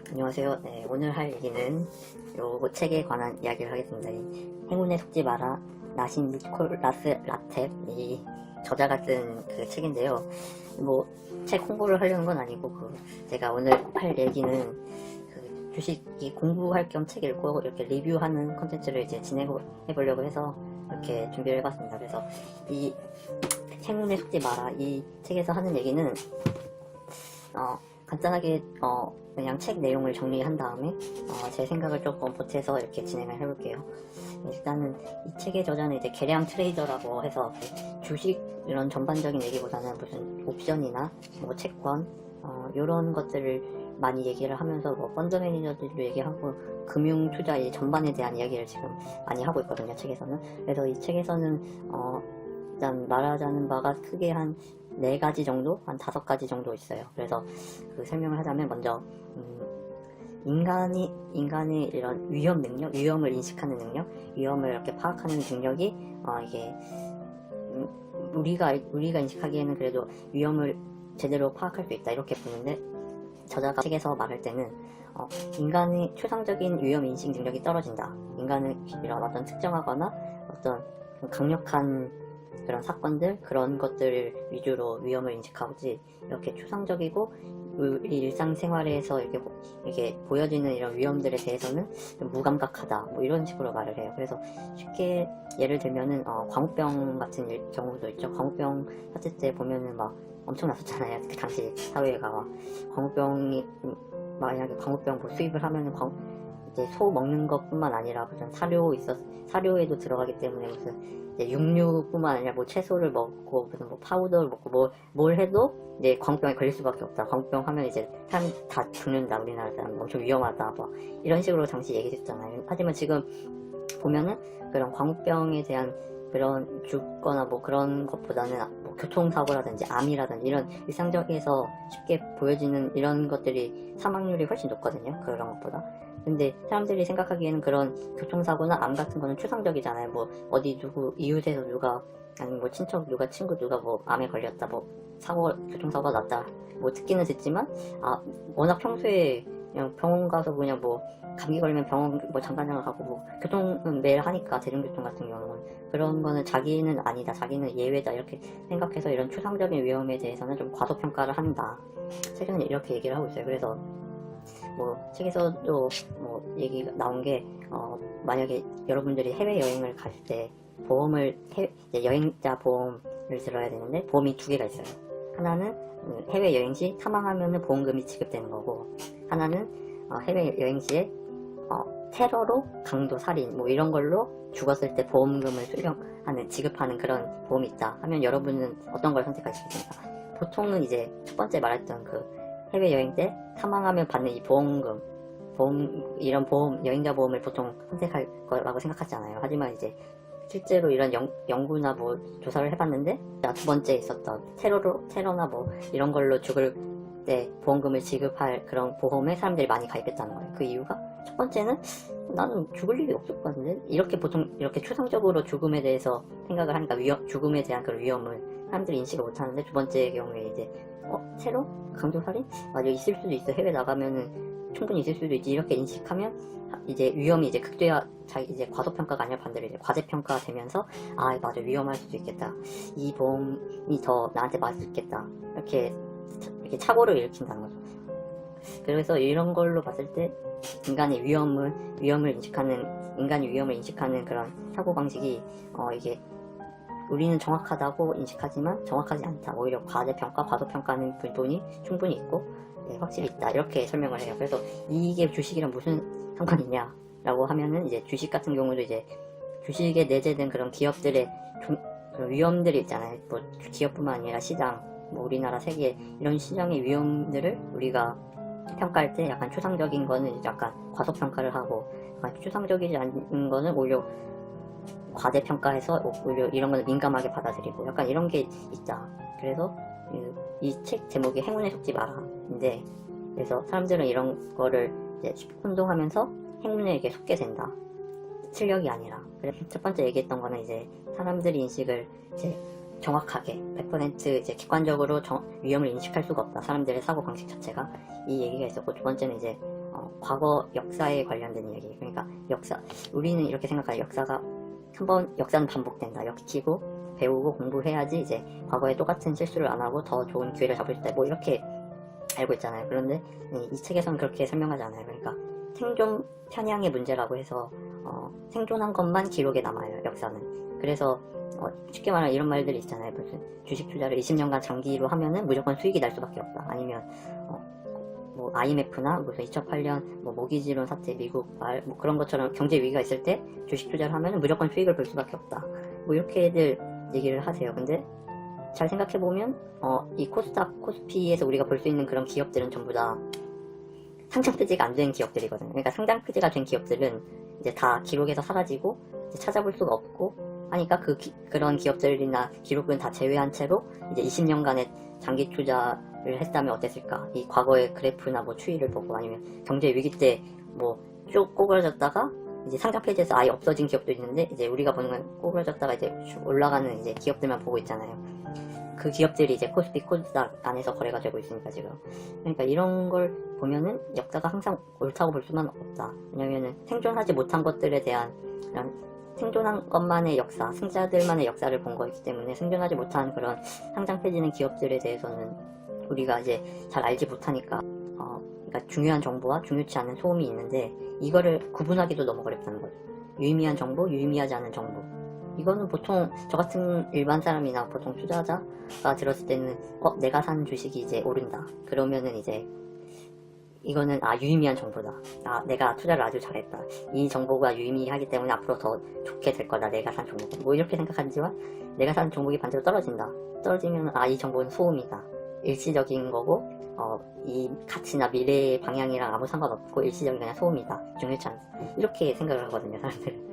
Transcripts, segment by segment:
안녕하세요. 네, 오늘 할 얘기는 요 책에 관한 이야기를 하겠습니다. 이 행운에 속지 마라 나신 니콜라스 라텝 이 저자가 쓴 그 책인데요. 뭐 책 홍보를 하려는 건 아니고 제가 오늘 할 얘기는 그 주식이 공부할 겸 책 읽고 이렇게 리뷰하는 컨텐츠를 이제 진행해 보려고 해서 이렇게 준비를 해봤습니다. 그래서 이 행운에 속지 마라 이 책에서 하는 얘기는 간단하게 그냥 책 내용을 정리한 다음에 제 생각을 조금 보태서 이렇게 진행을 해볼게요. 일단은 이 책의 저자는 이제 계량 트레이더라고 해서 주식 이런 전반적인 얘기보다는 무슨 옵션이나 뭐 채권 이런 것들을 많이 얘기를 하면서 뭐 펀드 매니저들도 얘기하고 금융 투자 전반에 대한 이야기를 지금 많이 하고 있거든요, 책에서는. 그래서 이 책에서는 일단 말하자는 바가 크게 한 4가지 정도? 한 5가지 정도 있어요. 그래서 그 설명을 하자면 먼저 인간의 이런 위험 능력, 위험을 인식하는 능력, 위험을 이렇게 파악하는 능력이 이게 우리가 인식하기에는 그래도 위험을 제대로 파악할 수 있다 이렇게 보는데, 저자가 책에서 말할 때는 인간의 추상적인 위험 인식 능력이 떨어진다. 인간은 이런 어떤 특정하거나 어떤 강력한 그런 사건들, 그런 것들을 위주로 위험을 인식하지, 이렇게 추상적이고 우리 일상생활에서 이렇게 보여지는 이런 위험들에 대해서는 좀 무감각하다, 뭐 이런 식으로 말을 해요. 그래서 쉽게 예를 들면은 광우병 같은 경우도 있죠. 광우병 사태 때 보면은 막 엄청 났었잖아요. 그 당시 사회가 막 광우병이, 만약에 광우병 뭐 수입을 하면은 이제 소 먹는 것뿐만 아니라 무슨 사료에도 들어가기 때문에 무슨 이제 육류뿐만 아니라 뭐 채소를 먹고 무슨 뭐 파우더를 먹고 뭘 해도 이제 광우병에 걸릴 수밖에 없다. 광우병 하면 이제 사람 다 죽는다. 우리나라 사람 엄청 위험하다. 뭐 이런 식으로 당시 얘기했잖아요. 하지만 지금 보면은 그런 광우병에 대한 그런 죽거나 뭐 그런 것보다는 뭐 교통사고라든지 암이라든지 이런 일상적에서 쉽게 보여지는 이런 것들이 사망률이 훨씬 높거든요, 그런 것보다. 근데 사람들이 생각하기에는 그런 교통사고나 암 같은 거는 추상적이잖아요. 뭐 어디 이웃에서 누가, 아니 뭐 친척 누가, 친구 누가 뭐 암에 걸렸다, 뭐 교통사고가 났다, 뭐 듣기는 듣지만 워낙 평소에 그냥 병원 가서 그냥 뭐 감기 걸리면 병원 뭐 잠깐 가고 뭐 교통은 매일 하니까, 대중교통 같은 경우는 그런 거는 자기는 아니다, 자기는 예외다 이렇게 생각해서 이런 추상적인 위험에 대해서는 좀 과소평가를 한다. 최근에 이렇게 얘기를 하고 있어요. 그래서 뭐 책에서도 뭐 얘기가 나온 게 만약에 여러분들이 해외여행을 갈 때 여행자 보험을 들어야 되는데, 보험이 2개가 있어요. 하나는 해외여행 시 사망하면 보험금이 지급되는 거고, 하나는 해외여행 시에 테러로 강도 살인 뭐 이런 걸로 죽었을 때 보험금을 지급하는 그런 보험이 있다 하면 여러분은 어떤 걸 선택하시겠습니까? 보통은 이제 첫 번째 말했던 그 해외여행 때 사망하면 받는 이 이런 여행자 보험을 보통 선택할 거라고 생각하잖아요. 하지만 이제 실제로 이런 연구나 뭐 조사를 해봤는데, 2번째 있었던 테러나 뭐 이런 걸로 죽을 때 보험금을 지급할 그런 보험에 사람들이 많이 가입했다는 거예요. 그 이유가, 첫 번째는 나는 죽을 일이 없을 것 같은데, 보통 이렇게 추상적으로 죽음에 대해서 생각을 하니까 죽음에 대한 그런 위험을 사람들이 인식을 못하는데, 2번째 경우에 이제 테러? 강도살인? 맞아, 있을 수도 있어. 해외 나가면은 충분히 있을 수도 있지. 이렇게 인식하면 이제 위험이 이제 이제 과소평가가 아니라 반대로 이제 과대평가가 되면서, 맞아, 위험할 수도 있겠다. 이 보험이 더 나한테 맞을 수 있겠다. 이렇게 착오를 일으킨다는 거죠. 그래서 이런 걸로 봤을 때 인간이 위험을 인식하는 그런 사고방식이 이게 우리는 정확하다고 인식하지만 정확하지 않다. 오히려 과소평가하는 부분이 충분히 있고, 확실히 있다. 이렇게 설명을 해요. 그래서 이게 주식이랑 무슨 상관이냐 라고 하면은, 이제 주식 같은 경우도 이제 주식에 내재된 그런 기업들의 그런 위험들이 있잖아요. 뭐 기업뿐만 아니라 시장, 뭐 우리나라, 세계 이런 시장의 위험들을 우리가 평가할 때 약간 추상적인 거는 약간 과소평가를 하고, 약간 추상적이지 않은 거는 오히려 과대평가해서 오히려 이런 거는 민감하게 받아들이고, 약간 이런 게 있다. 그래서 이 책 제목이 행운에 속지 마라 인데, 그래서 사람들은 이런 거를 이제 혼동하면서 행운에게 속게 된다. 실력이 아니라. 그래서 첫 번째 얘기했던 거는 이제 사람들이 인식을 이제 정확하게 100% 이제 객관적으로 위험을 인식할 수가 없다. 사람들의 사고방식 자체가, 이 얘기가 있었고, 2번째는 이제 과거 역사에 관련된 얘기. 그러니까 우리는 이렇게 생각해요. 역사는 반복된다. 익히고 배우고 공부해야지 이제 과거에 똑같은 실수를 안 하고 더 좋은 기회를 잡을 수 있다. 뭐 이렇게 알고 있잖아요. 그런데 이 책에서는 그렇게 설명하지 않아요. 그러니까 생존 편향의 문제라고 해서 생존한 것만 기록에 남아요. 역사는. 그래서 쉽게 말하면 이런 말들이 있잖아요. 무슨 주식 투자를 20년간 장기로 하면은 무조건 수익이 날 수밖에 없다. 아니면 뭐 IMF나 무슨 2008년 뭐 모기지론 사태, 미국 말 뭐 그런 것처럼 경제 위기가 있을 때 주식 투자를 하면은 무조건 수익을 볼 수밖에 없다. 뭐 이렇게들 얘기를 하세요. 근데 잘 생각해보면 이 코스닥, 코스피에서 우리가 볼 수 있는 그런 기업들은 전부 다 상장 폐지가 안 된 기업들이거든요. 그러니까 상장 폐지가 된 기업들은 이제 다 기록에서 사라지고 이제 찾아볼 수가 없고 하니까 그런 기업들이나 기록은 다 제외한 채로 이제 20년간의 장기 투자를 했다면 어땠을까? 이 과거의 그래프나 뭐 추이를 보고 아니면 경제 위기 때 뭐 쭉 꼬그라졌다가 이제 상장 폐지에서 아예 없어진 기업도 있는데 이제 우리가 보는 건 꼬그라졌다가 이제 올라가는 이제 기업들만 보고 있잖아요. 그 기업들이 이제 코스피, 코스닥 안에서 거래가 되고 있으니까 지금. 그러니까 이런 걸 보면은 역사가 항상 옳다고 볼 수만 없다. 왜냐면은 생존하지 못한 것들에 대한 그런 생존한 것만의 역사, 승자들만의 역사를 본 거기 때문에 생존하지 못한 그런 상장 폐지는 기업들에 대해서는 우리가 이제 잘 알지 못하니까 그러니까 중요한 정보와 중요치 않은 소음이 있는데 이거를 구분하기도 너무 어렵다는 거죠. 유의미한 정보, 유의미하지 않은 정보. 이거는 보통 저 같은 일반 사람이나 보통 투자자가 들었을 때는 내가 산 주식이 이제 오른다. 그러면은 이제 이거는 유의미한 정보다. 내가 투자를 아주 잘했다. 이 정보가 유의미하기 때문에 앞으로 더 좋게 될 거다. 내가 산 종목. 뭐 이렇게 생각하지만 내가 산 종목이 반대로 떨어진다. 떨어지면 이 정보는 소음이다. 일시적인 거고 이 가치나 미래의 방향이랑 아무 상관없고 일시적인 그냥 소음이다. 중요치 않다. 이렇게 생각을 하거든요, 사람들은.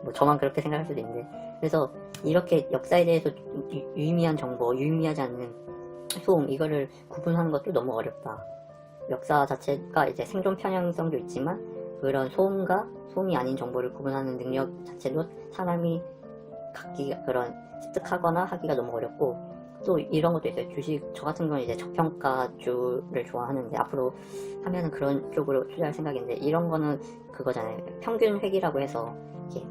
뭐 저만 그렇게 생각할 수도 있는데 그래서 이렇게 역사에 대해서 유의미한 정보, 유의미하지 않는 소음 이거를 구분하는 것도 너무 어렵다. 역사 자체가 이제 생존 편향성도 있지만 그런 소음과 소음이 아닌 정보를 구분하는 능력 자체도 사람이 갖기가 그런 습득하거나 하기가 너무 어렵고 또 이런 것도 있어요. 주식 저 같은 경우는 이제 저평가주를 좋아하는데 앞으로 하면은 그런 쪽으로 투자할 생각인데 이런 거는 그거잖아요. 평균 회귀라고 해서 이렇게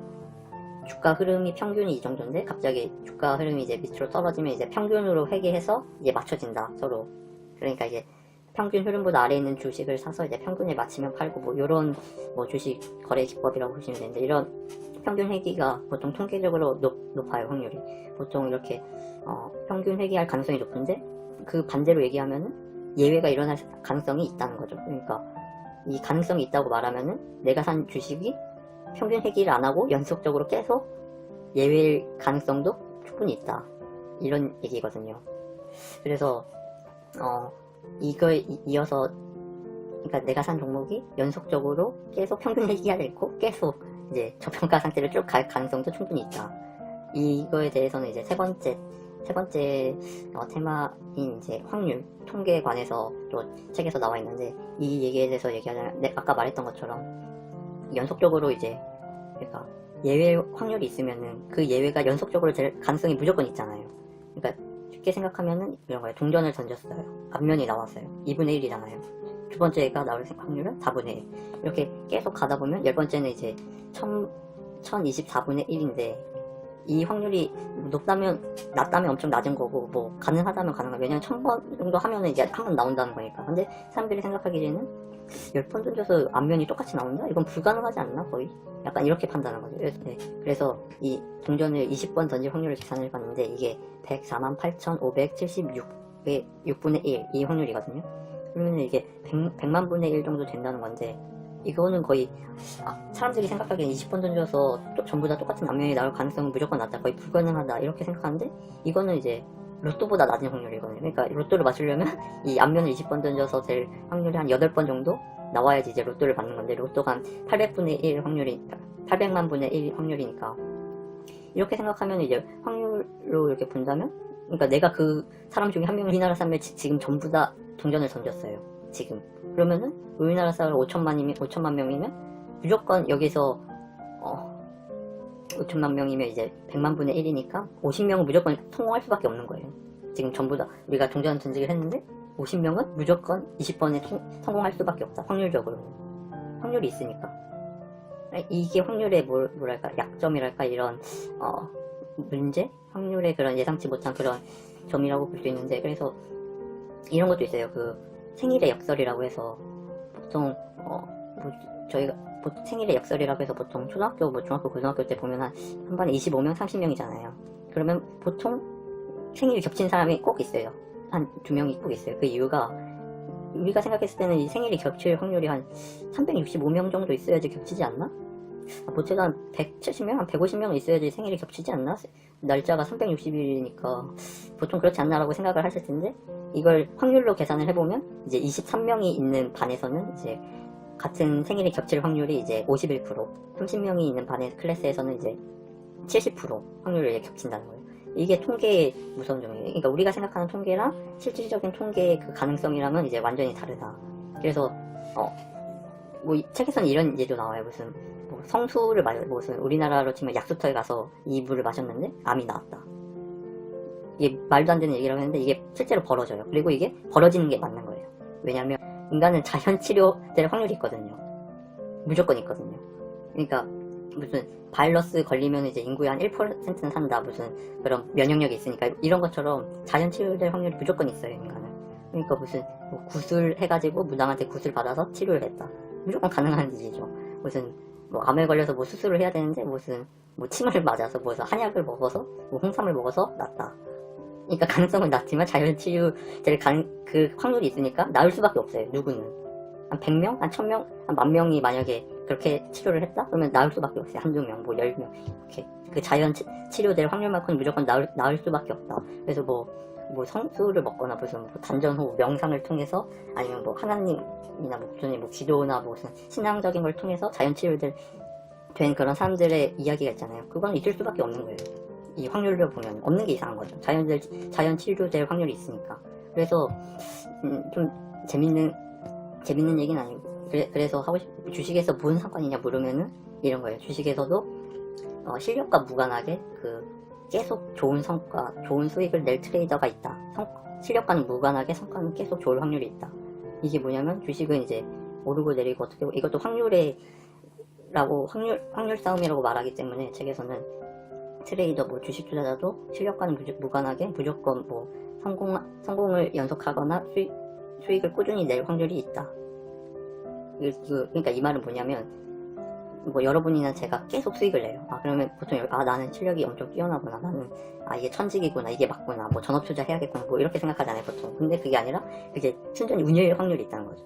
주가 흐름이 평균이 이 정도인데 갑자기 주가 흐름이 이제 밑으로 떨어지면 이제 평균으로 회귀해서 이제 맞춰진다 서로. 그러니까 이제 평균 흐름보다 아래에 있는 주식을 사서 이제 평균에 맞추면 팔고 뭐 요런 뭐 주식 거래 기법이라고 보시면 되는데 이런 평균 회귀가 보통 통계적으로 높아요. 확률이 보통 이렇게 평균 회귀할 가능성이 높은데 그 반대로 얘기하면은 예외가 일어날 가능성이 있다는 거죠. 그러니까 이 가능성이 있다고 말하면은 내가 산 주식이 평균 회귀를 안 하고 연속적으로 계속 예외일 가능성도 충분히 있다. 이런 얘기거든요. 그래서 이거에 이어서 그러니까 내가 산 종목이 연속적으로 계속 평균 회귀가 있고 계속 이제 저평가 상태를 쭉 갈 가능성도 충분히 있다. 이거에 대해서는 이제 세 번째 테마인 이제 확률 통계에 관해서 또 책에서 나와 있는데 이 얘기에 대해서 얘기하자면 아까 말했던 것처럼 연속적으로 이제 그러니까 예외 확률이 있으면은 그 예외가 연속적으로 될 가능성이 무조건 있잖아요. 그러니까 쉽게 생각하면은 이런 거예요. 동전을 던졌어요. 앞면이 나왔어요. 2분의 1이잖아요. 두 번째가 나올 확률은 4분의 1. 이렇게 계속 가다 보면 열 번째는 이제 1024분의 1인데 이 확률이 낮다면 엄청 낮은 거고 뭐 가능하다면 가능한 거예요. 왜냐면 1000번 정도 하면은 이제 한 번 나온다는 거니까. 근데 사람들이 생각하기에는 10번 던져서 앞면이 똑같이 나온다? 이건 불가능하지 않나 거의? 약간 이렇게 판단하는 거죠. 그래서 이 동전을 20번 던질 확률을 계산을 해봤는데 이게 148,576의 6분의 1 이 확률이거든요. 그러면 이게 100만 분의 1 정도 된다는 건데 이거는 거의 사람들이 생각하기엔 20번 던져서 전부 다 똑같은 앞면이 나올 가능성은 무조건 낮다. 거의 불가능하다 이렇게 생각하는데 이거는 이제 로또보다 낮은 확률이거든요. 그러니까 로또를 맞추려면 이 앞면을 20번 던져서 될 확률이 한 8번 정도 나와야지 이제 로또를 받는 건데 로또가 한 800분의 1 확률이 800만 분의 1 확률이니까 이렇게 생각하면 이제 확률로 이렇게 본다면 그러니까 내가 그 사람 중에 한 명을 우리나라 사람을 지금 전부 다 동전을 던졌어요. 지금 그러면은 우리나라 사람 5천만 명이면 무조건 여기서 5천만 명이면 이제 100만 분의 1이니까 50명은 무조건 성공할 수밖에 없는 거예요. 지금 전부 다 우리가 동전 던지기를 했는데 50명은 무조건 20번에 성공할 수밖에 없다. 확률적으로. 확률이 있으니까. 이게 확률의 뭐랄까 약점이랄까 이런 문제? 확률의 그런 예상치 못한 그런 점이라고 볼 수 있는데, 그래서 이런 것도 있어요. 그 생일의 역설이라고 해서 보통 저희가 생일의 역설이라고 해서 보통 초등학교, 중학교, 고등학교 때 보면 한 반에 25명, 30명이잖아요. 그러면 보통 생일이 겹친 사람이 꼭 있어요. 한 2명이 꼭 있어요. 그 이유가 우리가 생각했을 때는 이 생일이 겹칠 확률이 한 365명 정도 있어야지 겹치지 않나? 보통 한 170명, 한 150명은 있어야지 생일이 겹치지 않나? 날짜가 360일이니까 보통 그렇지 않나라고 생각을 하실 텐데, 이걸 확률로 계산을 해보면 이제 23명이 있는 반에서는 이제 같은 생일이 겹칠 확률이 이제 51%, 30명이 있는 반의 클래스에서는 이제 70% 확률로 겹친다는 거예요. 이게 통계의 무서운 점이에요. 그러니까 우리가 생각하는 통계랑 실질적인 통계의 그 가능성이랑은 이제 완전히 다르다. 그래서 뭐 책에서는 이런 예도 나와요. 무슨 성수를 무슨 우리나라로 치면 약수터에 가서 이 물을 마셨는데 암이 나왔다. 이게 말도 안 되는 얘기라고 했는데 이게 실제로 벌어져요. 그리고 이게 벌어지는 게 맞는 거예요. 왜냐하면 인간은 자연 치료될 확률이 있거든요. 무조건 있거든요. 그러니까 무슨 바이러스 걸리면 이제 인구의 한 1%는 산다, 무슨 그런 면역력이 있으니까, 이런 것처럼 자연 치료될 확률이 무조건 있어요, 인간은. 그러니까 무슨 구술 해가지고 무당한테 구슬 받아서 치료를 했다, 무조건 가능한 일이죠. 무슨 암에 걸려서 수술을 해야 되는데 무슨 침을 맞아서 한약을 먹어서 홍삼을 먹어서 낫다. 그러니까 가능성은 낮지만 자연 치료될 그 확률이 있으니까 나을 수밖에 없어요. 누구는 한 100명, 한 1000명, 한 10,000명이 만약에 그렇게 치료를 했다? 그러면 나을 수밖에 없어요. 한두 명, 10명, 이렇게. 그 자연 치료될 확률만큼 무조건 나을 수밖에 없다. 그래서 성수를 먹거나 무슨 단전호, 명상을 통해서, 아니면 하나님이나 부처님, 기도나 무슨 신앙적인 걸 통해서 자연 치료된 그런 사람들의 이야기가 있잖아요. 그건 있을 수밖에 없는 거예요. 이 확률로 보면 없는 게 이상한 거죠. 자연 치료될 확률이 있으니까. 그래서 좀 재밌는 얘기는 아니고, 그래서 주식에서 뭔 상관이냐 물으면은 이런 거예요. 주식에서도 실력과 무관하게 계속 좋은 성과, 좋은 수익을 낼 트레이더가 있다. 실력과는 무관하게 성과는 계속 좋을 확률이 있다. 이게 뭐냐면, 주식은 이제 오르고 내리고 어떻게, 이것도 확률 싸움이라고 말하기 때문에 책에서는 트레이더, 주식 투자자도 실력과는 무관하게 무조건 성공을 연속하거나 수익을 꾸준히 낼 확률이 있다. 그러니까 이 말은 뭐냐면, 여러분이나 제가 계속 수익을 내요. 그러면 보통 나는 실력이 엄청 뛰어나구나, 나는 이게 천직이구나, 이게 맞구나, 전업 투자 해야겠구나, 이렇게 생각하잖아요, 보통. 근데 그게 아니라 그게 순전히 운일 확률이 있다는 거죠.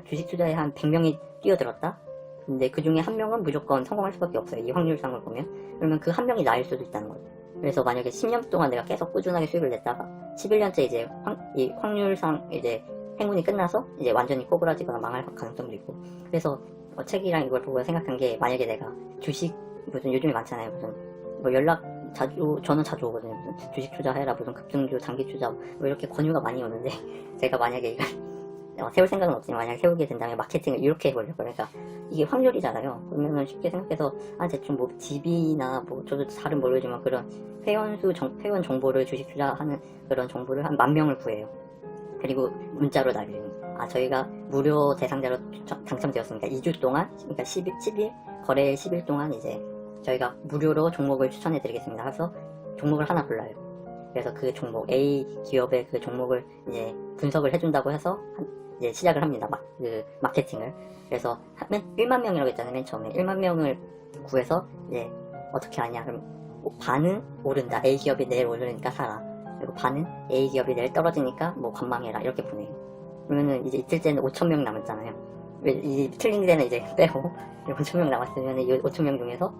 주식 투자에 한 100명이 뛰어들었다? 근데 그 중에 한 명은 무조건 성공할 수밖에 없어요. 이 확률상을 보면. 그러면 그 한 명이 나일 수도 있다는 거죠. 그래서 만약에 10년 동안 내가 계속 꾸준하게 수익을 냈다가 11년째 이제 이 확률상 이제 행운이 끝나서 이제 완전히 꼬부라지거나 망할 가능성도 있고. 그래서 책이랑 이걸 보고 생각한 게, 만약에 내가 주식 요즘에 많잖아요. 연락 저는 자주 오거든요. 무슨 주식 투자해라, 무슨 급등주, 장기 투자 이렇게 권유가 많이 오는데, 제가 만약에 이걸 세울 생각은 없지만 만약에 세우게 된다면 마케팅을 이렇게 해보려고. 그러니까 이게 확률이잖아요. 그러면 쉽게 생각해서 대충 집이나 저도 잘은 모르지만 그런 회원 정보를, 주식 투자하는 그런 정보를 한 10,000명을 구해요. 그리고 문자로 날려요. 저희가 무료 대상자로 당첨되었으니까 2주 동안, 그러니까 10일, 거래 10일 동안 이제 저희가 무료로 종목을 추천해드리겠습니다. 그래서 종목을 하나 골라요. 그래서 그 종목, A 기업의 그 종목을 이제 분석을 해준다고 해서 이제 시작을 합니다. 마케팅을. 그래서 1만 명이라고 했잖아요. 맨 처음에 1만 명을 구해서 이제 어떻게 하냐. 그럼 반은 오른다. A 기업이 내일 오르니까 사라. 그리고 반은 A 기업이 내일 떨어지니까 관망해라. 이렇게 보내요. 그러면은 이제 이틀째는 5,000명 남았잖아요. 이 틀린 데는 이제 빼고 5,000명 남았으면 이 5,000명 중에서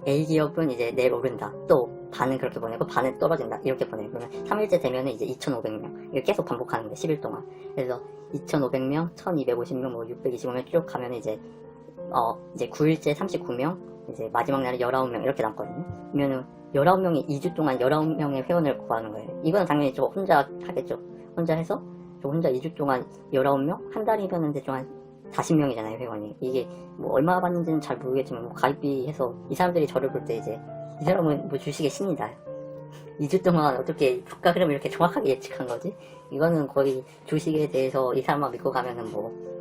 A 기업은 이제 내일 오른다. 또 반은 그렇게 보내고 반은 떨어진다. 이렇게 보내요. 그러면 3일째 되면은 이제 2,500명. 이걸 계속 반복하는 거예요. 10일 동안. 그래서 2,500명, 1,250명, 625명 쭉 가면 이제 9일째 39명, 이제 마지막 날에 19명 이렇게 남거든요. 그러면은 19명이 2주 동안 19명의 회원을 구하는 거예요. 이거는 당연히 저 혼자 하겠죠. 혼자 해서 혼자 2주 동안 19명? 한 달이면 대충 한 40명이잖아요, 회원이. 이게 얼마 받는지는 잘 모르겠지만 가입비 해서 이 사람들이 저를 볼 때 이제 이 사람은 주식의 신이다. 2주 동안 어떻게 주가 흐름을 이렇게 정확하게 예측한 거지? 이거는 거의 주식에 대해서 이 사람만 믿고 가면은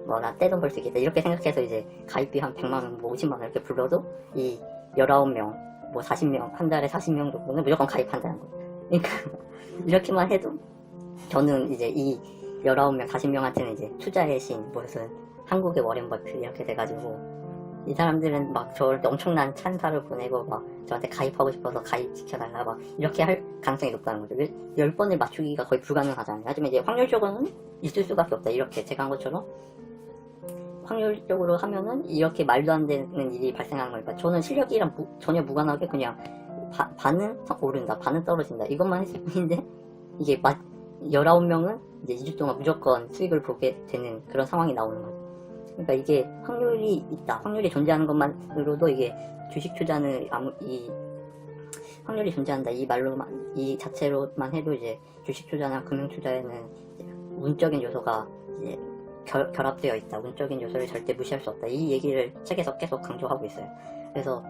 나 떼돈 벌 수 있겠다. 이렇게 생각해서 이제 가입비 한 100만원, 50만원 이렇게 불러도 이 19명, 40명, 한 달에 40명 정도는 무조건 가입한다는 거예요. 그러니까 이렇게만 해도 저는 이제 이 19명, 40명한테는 이제 투자의 신, 무슨 한국의 워렌 버핏 이렇게 돼가지고 이 사람들은 막 저한테 엄청난 찬사를 보내고 막 저한테 가입하고 싶어서 가입시켜달라 막 이렇게 할 가능성이 높다는 거죠. 10번을 맞추기가 거의 불가능하잖아요. 하지만 이제 확률적으로는 있을 수밖에 없다. 이렇게 제가 한 것처럼 확률적으로 하면은 이렇게 말도 안 되는 일이 발생하는 거니까 저는 실력이랑 전혀 무관하게 그냥 반은 오른다, 반은 떨어진다 이것만 했을 뿐인데 이게 19명은 이제 2주 동안 무조건 수익을 보게 되는 그런 상황이 나오는 거죠. 그러니까 이게 확률이 있다, 확률이 존재하는 것만으로도 이게 주식 투자는 확률이 존재한다 이 말로만, 이 자체로만 해도 이제 주식 투자나 금융 투자에는 운적인 요소가 이제 결합되어 있다, 운적인 요소를 절대 무시할 수 없다 이 얘기를 책에서 계속 강조하고 있어요. 그래서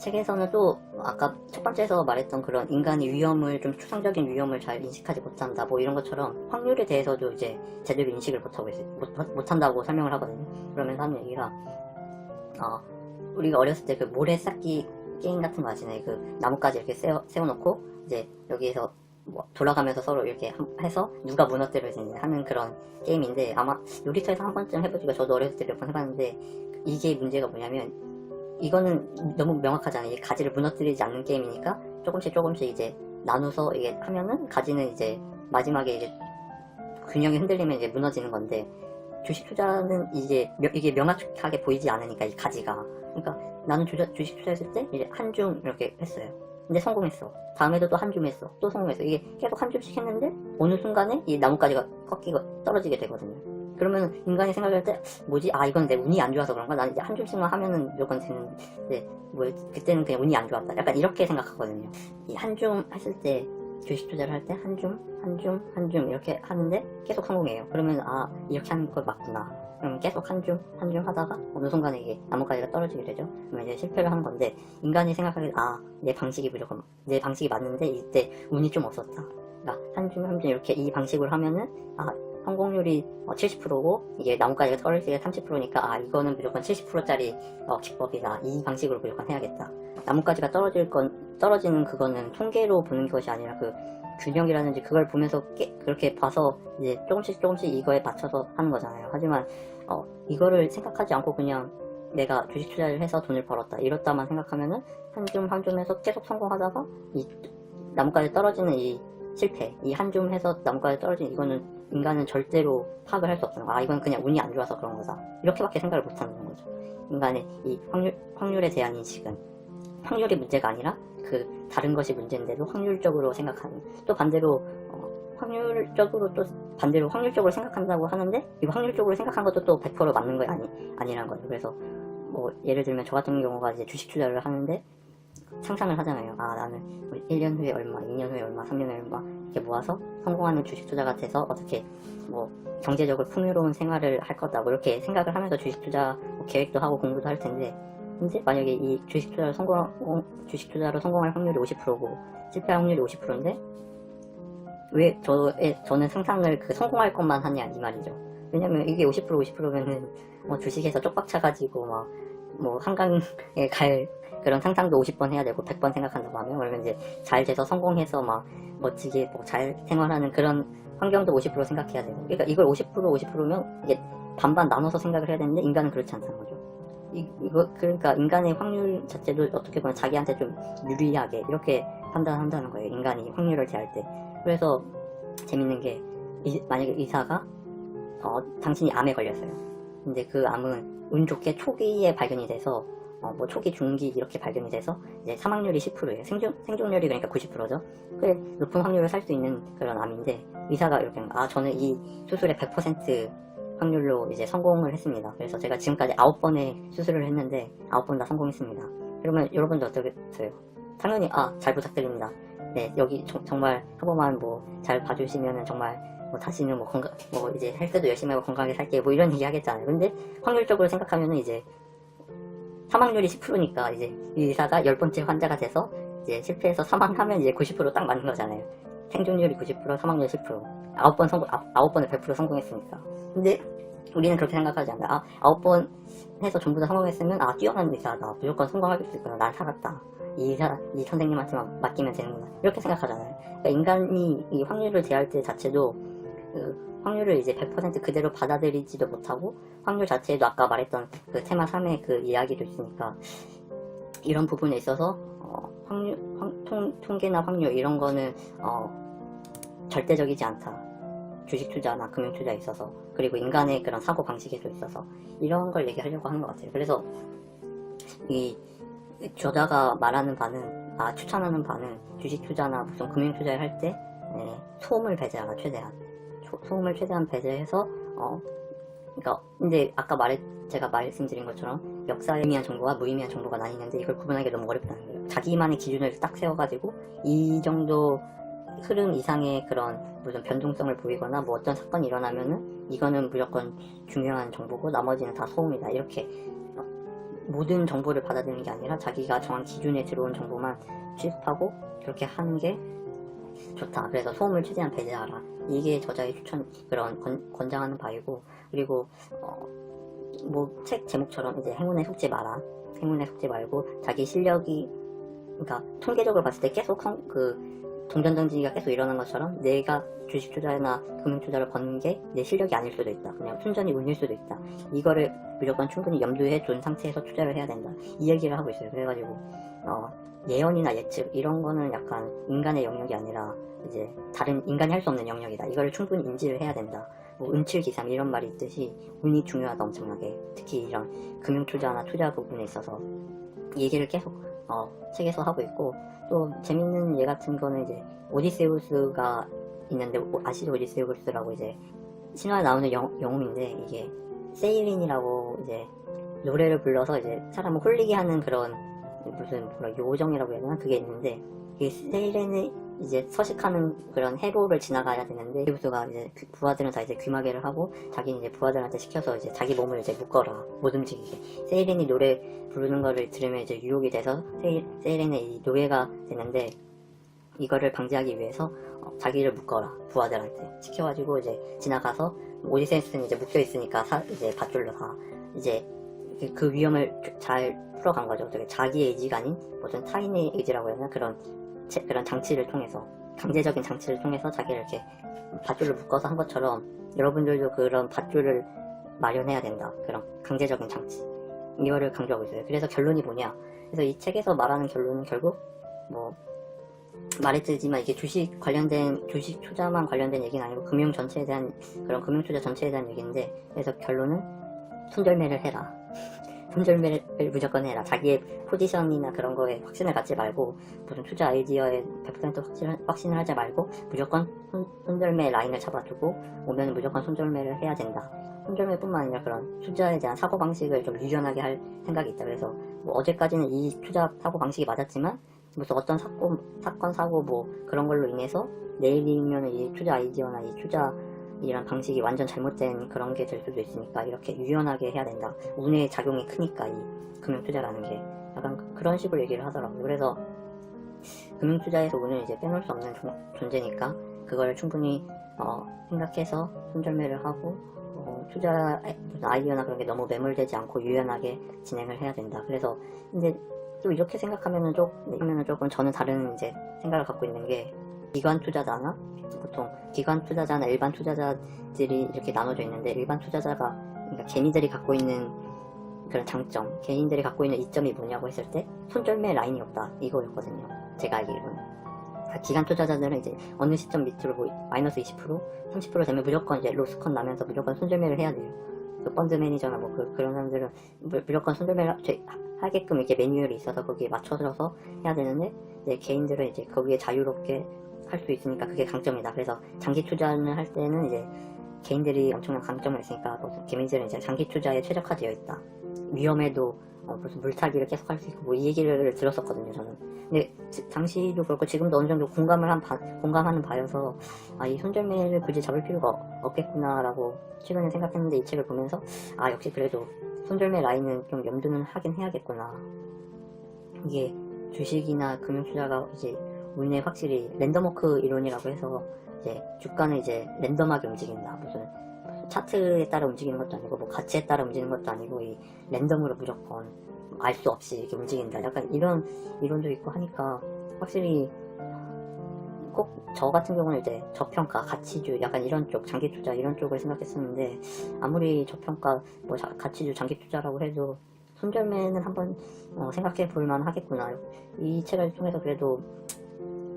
책에서는 또 아까 첫 번째에서 말했던 그런 인간이 위험을 좀 추상적인 위험을 잘 인식하지 못한다 이런 것처럼 확률에 대해서도 이제 제대로 인식을 못하고 있어요. 못한다고 설명을 하거든요. 그러면서 하는 얘기가 우리가 어렸을 때 그 모래쌓기 게임 같은 거 아시나요? 그 나뭇가지 이렇게 세워놓고 이제 여기에서 돌아가면서 서로 이렇게 해서 누가 무너뜨려지는지 하는 그런 게임인데 아마 놀이터에서 한 번쯤 해보시고 저도 어렸을 때 몇 번 해봤는데 이게 문제가 뭐냐면 이거는 너무 명확하잖아요. 이 가지를 무너뜨리지 않는 게임이니까 조금씩 이제 나눠서 이게 하면은 가지는 이제 마지막에 이제 균형이 흔들리면 이제 무너지는 건데 주식 투자는 이게 명확하게 보이지 않으니까 이 가지가, 그러니까 나는 주식 투자했을 때 이제 한 줌 이렇게 했어요. 근데 성공했어. 다음에도 또 한 줌 했어. 또 성공했어. 이게 계속 한 줌씩 했는데 어느 순간에 이 나뭇가지가 꺾이고 떨어지게 되거든요. 그러면 인간이 생각할 때 뭐지? 이건 내 운이 안 좋아서 그런가? 나는 이제 한 줌씩만 하면은 무조건 되는데 그때는 그냥 운이 안 좋았다. 약간 이렇게 생각하거든요. 이 한 줌 했을 때 주식 투자를 할 때 한 줌 이렇게 하는데 계속 성공해요. 그러면 이렇게 하는 거 맞구나. 그럼 계속 한 줌 하다가 어느 순간에 이게 나뭇가지가 떨어지게 되죠. 그러면 이제 실패를 하는 건데 인간이 생각하기에 내 방식이 맞는데 이때 운이 좀 없었다. 그러니까 한 줌 이렇게 이 방식으로 하면은 성공률이 70%고 이게 나뭇가지가 떨어지게 30%니까 이거는 무조건 70%짜리 기법이다. 이 방식으로 무조건 해야겠다. 나뭇가지가 떨어지는 그거는 통계로 보는 것이 아니라 그 균형이라든지 그걸 보면서 그렇게 봐서 이제 조금씩 이거에 맞춰서 하는 거잖아요. 하지만 이거를 생각하지 않고 그냥 내가 주식 투자를 해서 돈을 벌었다 이렇다만 생각하면은 한 줌 해서 계속 성공하다가 이 나뭇가지 떨어지는 이 실패, 이 한 줌 해서 나뭇가지 떨어지는 이거는 인간은 절대로 파악을 할 수 없다는 거. 이건 그냥 운이 안 좋아서 그런 거다. 이렇게밖에 생각을 못 하는 거죠. 인간의 이 확률에 대한 인식은 확률이 문제가 아니라 그 다른 것이 문제인데도 확률적으로 생각하는, 또 반대로 확률적으로 생각한다고 하는데 이 확률적으로 생각한 것도 또 100% 맞는 거 아니란 거죠. 그래서 예를 들면 저 같은 경우가 이제 주식 투자를 하는데 상상을 하잖아요. 나는 1년 후에 얼마, 2년 후에 얼마, 3년 후에 얼마 이렇게 모아서 성공하는 주식 투자가 돼서 어떻게 경제적으로 풍요로운 생활을 할 거다 이렇게 생각을 하면서 주식 투자 계획도 하고 공부도 할 텐데, 근데 만약에 이 주식 투자로 성공할 확률이 50%고 실패할 확률이 50%인데 왜 저는 상상을 성공할 것만 하냐 이 말이죠. 왜냐면 이게 50%면은 주식에서 쪽박 차가지고 한강에 갈 그런 상상도 50번 해야 되고 100번 생각한다고 하면, 그러면 이제 잘 돼서 성공해서 멋지게 잘 생활하는 그런 환경도 50% 생각해야 되고, 그러니까 이걸 50%면 이게 반반 나눠서 생각을 해야 되는데 인간은 그렇지 않다는 거죠. 그러니까 인간의 확률 자체도 어떻게 보면 자기한테 좀 유리하게 이렇게 판단한다는 거예요. 인간이 확률을 대할 때. 그래서 재밌는 게 만약에 의사가 당신이 암에 걸렸어요. 근데 그 암은 운 좋게 초기에 발견이 돼서 초기, 중기 이렇게 발견이 돼서 이제 사망률이 10%예요. 생존율이 그러니까 90%죠. 꽤 높은 확률을 살 수 있는 그런 암인데 의사가 이렇게 저는 이 수술에 100% 확률로 이제 성공을 했습니다. 그래서 제가 지금까지 9번의 수술을 했는데 9번 다 성공했습니다. 그러면 여러분도 어떠겠어요? 당연히 잘 부탁드립니다. 네, 여기 정말 한 번만 잘 봐주시면은 정말 다시는 이제 헬스도 열심히 하고 건강하게 살게요 이런 얘기 하겠잖아요. 근데 확률적으로 생각하면은 이제 사망률이 10%니까 이제 이 의사가 10번째 환자가 돼서 이제 실패해서 사망하면 이제 90%딱 맞는 거잖아요. 생존율이 90%, 사망률 10%. 9번을 100% 성공했으니까. 근데 우리는 그렇게 생각하지 않아. 9번 해서 전부 다 성공했으면, 뛰어난 의사다. 무조건 성공할 수 있구나. 난 살았다. 이 선생님한테만 맡기면 되는구나. 이렇게 생각하잖아요. 그러니까 인간이 이 확률을 대할 때 자체도, 그 확률을 이제 100% 그대로 받아들이지도 못하고, 확률 자체에도 아까 말했던 그 테마 3의 그 이야기도 있으니까, 이런 부분에 있어서, 통계나 확률, 이런 거는, 절대적이지 않다. 주식 투자나 금융 투자에 있어서, 그리고 인간의 그런 사고 방식에도 있어서, 이런 걸 얘기하려고 하는 것 같아요. 그래서 이 저자가 말하는 바는, 추천하는 바는 주식 투자나 무슨 금융 투자를 할 때 소음을 배제하라. 최대한 소음을 최대한 배제해서, 그러니까 근데 아까 제가 말씀드린 것처럼 역사에 의미한 정보와 무의미한 정보가 나뉘는데, 이걸 구분하기 너무 어렵다는 거예요. 자기만의 기준을 딱 세워가지고 이 정도 흐름 이상의 그런 무슨 변동성을 보이거나 뭐 어떤 사건이 일어나면은 이거는 무조건 중요한 정보고 나머지는 다 소음이다, 이렇게 모든 정보를 받아들이는 게 아니라 자기가 정한 기준에 들어온 정보만 취급하고 그렇게 하는 게 좋다. 그래서 소음을 최대한 배제하라. 이게 저자의 그런 권장하는 바이고, 그리고 뭐 책 제목처럼 이제 행운에 속지 마라. 행운에 속지 말고 자기 실력이, 그러니까 통계적으로 봤을 때 계속 동전던지기가 계속 일어난 것처럼 내가 주식 투자나 금융 투자를 거는 게 내 실력이 아닐 수도 있다. 그냥 순전히 운일 수도 있다. 이거를 무조건 충분히 염두에 둔 상태에서 투자를 해야 된다. 이 얘기를 하고 있어요. 그래가지고 예언이나 예측 이런 거는 약간 인간의 영역이 아니라 이제 다른 인간이 할 수 없는 영역이다. 이거를 충분히 인지를 해야 된다. 뭐 운칠기삼 이런 말이 있듯이 운이 중요하다, 엄청나게. 특히 이런 금융 투자나 투자 부분에 있어서 얘기를 계속 책에서 하고 있고, 또 재밌는 예 같은 거는 이제 오디세우스가 있는데, 아시죠? 오디세우스라고 이제 신화에 나오는 영웅인데, 이게 세이린이라고 이제 노래를 불러서 이제 사람을 홀리게 하는 그런 무슨 요정이라고 해야 되나? 그게 있는데, 이게 세이렌이 이제 서식하는 그런 해로를 지나가야 되는데, 오디세우스가 이제 부하들은 다 이제 귀마개를 하고 자기는 이제 부하들한테 시켜서 이제 자기 몸을 이제 묶어라, 못 움직이게. 세이렌이 노래 부르는 거를 들으면 이제 유혹이 돼서 세이렌의 이 노예가 되는데, 이거를 방지하기 위해서 자기를 묶어라, 부하들한테 시켜가지고 이제 지나가서, 오디세우스는 이제 묶여 있으니까 이제 밧줄로 다 이제 그 위험을 잘 풀어간 거죠. 되게 자기의 의지가 아닌 무슨 타인의 의지라고 해야 되나, 그런 장치를 통해서, 강제적인 장치를 통해서 자기를 이렇게 밧줄로 묶어서 한 것처럼 여러분들도 그런 밧줄을 마련해야 된다. 그런 강제적인 장치, 이거를 강조하고 있어요. 그래서 결론이 뭐냐, 그래서 이 책에서 말하는 결론은 결국 뭐 말했지만 이게 주식 투자만 관련된 얘기는 아니고 금융 전체에 대한, 그런 금융 투자 전체에 대한 얘기인데, 그래서 결론은 손절매를 해라. 손절매를 무조건 해라. 자기의 포지션이나 그런 거에 확신을 갖지 말고, 무슨 투자 아이디어에 100% 확신을 하지 말고 무조건 손절매 라인을 잡아두고 오면 무조건 손절매를 해야 된다. 손절매뿐만 아니라 그런 투자에 대한 사고방식을 좀 유연하게 할 생각이 있다. 그래서 뭐 어제까지는 이 투자 사고방식이 맞았지만 무슨 어떤 사건 사고 뭐 그런 걸로 인해서 내일이면 이 투자 아이디어나 이 투자 이런 방식이 완전 잘못된 그런 게 될 수도 있으니까 이렇게 유연하게 해야 된다. 운의 작용이 크니까 이 금융투자라는 게 약간 그런 식으로 얘기를 하더라고요. 그래서 금융투자에서 운은 이제 빼놓을 수 없는 존재니까 그걸 충분히 생각해서 손절매를 하고 투자 무슨 아이디어나 그런 게 너무 매몰되지 않고 유연하게 진행을 해야 된다. 그래서 근데 또 이렇게 생각하면은 조금 저는 다른 이제 생각을 갖고 있는 게, 기관 투자자나 보통 기관 투자자나 일반 투자자들이 이렇게 나눠져 있는데, 일반 투자자가 그러니까 개인들이 갖고 있는 그런 장점, 개인들이 갖고 있는 이점이 뭐냐고 했을 때 손절매 라인이 없다, 이거였거든요. 제가 알기로는. 기관 투자자들은 이제 어느 시점 밑으로 뭐 마이너스 20%, 30% 되면 무조건 이제 로스컷 나면서 무조건 손절매를 해야 돼요. 그 펀드 매니저나 뭐 그런 사람들은 무조건 손절매를 하게끔 이렇게 매뉴얼이 있어서 거기에 맞춰서 해야 되는데, 이제 개인들은 이제 거기에 자유롭게 할 수 있으니까 그게 강점이다. 그래서 장기 투자를 할 때는 이제 개인들이 엄청난 강점을 있으니까 개인들은 이제 장기 투자에 최적화되어 있다. 위험해도 무슨 물타기를 계속 할 수 있고 뭐 이 얘기를 들었었거든요, 저는. 근데 당시도 그렇고 지금도 어느 정도 공감하는 바여서 이 손절매를 굳이 잡을 필요가 없겠구나라고 최근에 생각했는데, 이 책을 보면서 역시 그래도 손절매 라인은 좀 염두는 하긴 해야겠구나. 이게 주식이나 금융투자가 이제 운에 확실히 랜덤워크 이론이라고 해서 이제 주가는 이제 랜덤하게 움직인다. 무슨 차트에 따라 움직이는 것도 아니고 뭐 가치에 따라 움직이는 것도 아니고 이 랜덤으로 무조건 알 수 없이 이렇게 움직인다. 약간 이런 이론도 있고 하니까 확실히 꼭 저 같은 경우는 이제 저평가, 가치주 약간 이런 쪽, 장기투자 이런 쪽을 생각했었는데 아무리 저평가, 뭐 가치주, 장기투자라고 해도 손절매는 한번 생각해 볼만 하겠구나. 이 책을 통해서 그래도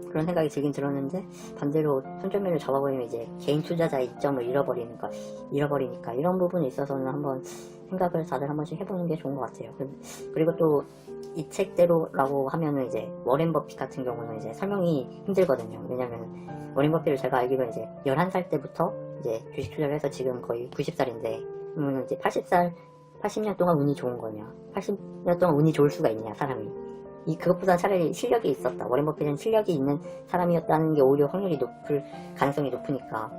그런 생각이 들긴 들었는데 반대로 손절매를 잡아버리면 이제 개인 투자자의 이점을 잃어버리니까 이런 부분에 있어서는 한번 생각을 다들 한 번씩 해보는 게 좋은 것 같아요. 그리고 또 이 책대로라고 하면은 이제 워렌 버핏 같은 경우는 이제 설명이 힘들거든요. 왜냐면 워렌 버핏을 제가 알기로는 이제 11살 때부터 이제 주식 투자를 해서 지금 거의 90살인데 그러면 이제 80년 동안 운이 좋은 거냐? 80년 동안 운이 좋을 수가 있냐, 사람이? 그것보다 차라리 실력이 있었다. 워렌 버핏은 실력이 있는 사람이었다는 게 오히려 확률이 높을 가능성이 높으니까.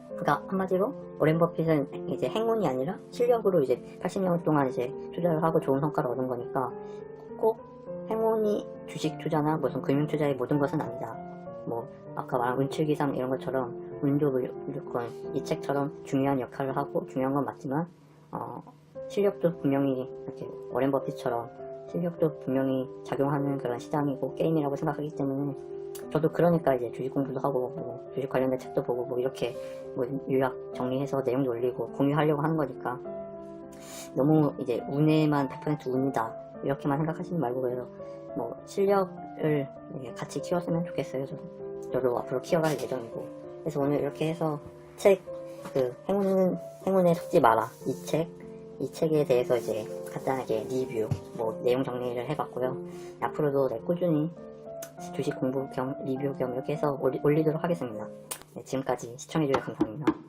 그러니까 한마디로 워렌 버핏은 이제 행운이 아니라 실력으로 이제 80년 동안 이제 투자를 하고 좋은 성과를 얻은 거니까 꼭 행운이 주식 투자나 무슨 금융 투자의 모든 것은 아니다. 뭐 아까 말한 운칠기상 이런 것처럼 운도 무조건 이 책처럼 중요한 역할을 하고 중요한 건 맞지만 실력도 분명히 이렇게 워렌 버핏처럼 실력도 분명히 작용하는 그런 시장이고 게임이라고 생각하기 때문에 저도 그러니까 이제 주식 공부도 하고 뭐 주식 관련된 책도 보고 뭐 이렇게 뭐 요약 정리해서 내용도 올리고 공유하려고 하는 거니까 너무 이제 운에만 100% 운이다 이렇게만 생각하시지 말고 그래서 뭐 실력을 같이 키웠으면 좋겠어요. 저도 앞으로 키워갈 예정이고 그래서 오늘 이렇게 해서 책 그 행운에 속지 마라 이 책에 대해서 이제 간단하게 리뷰, 뭐 내용 정리를 해봤고요. 앞으로도 꾸준히 주식 공부 겸 리뷰 겸 이렇게 해서 올리도록 하겠습니다. 네, 지금까지 시청해주셔서 감사합니다.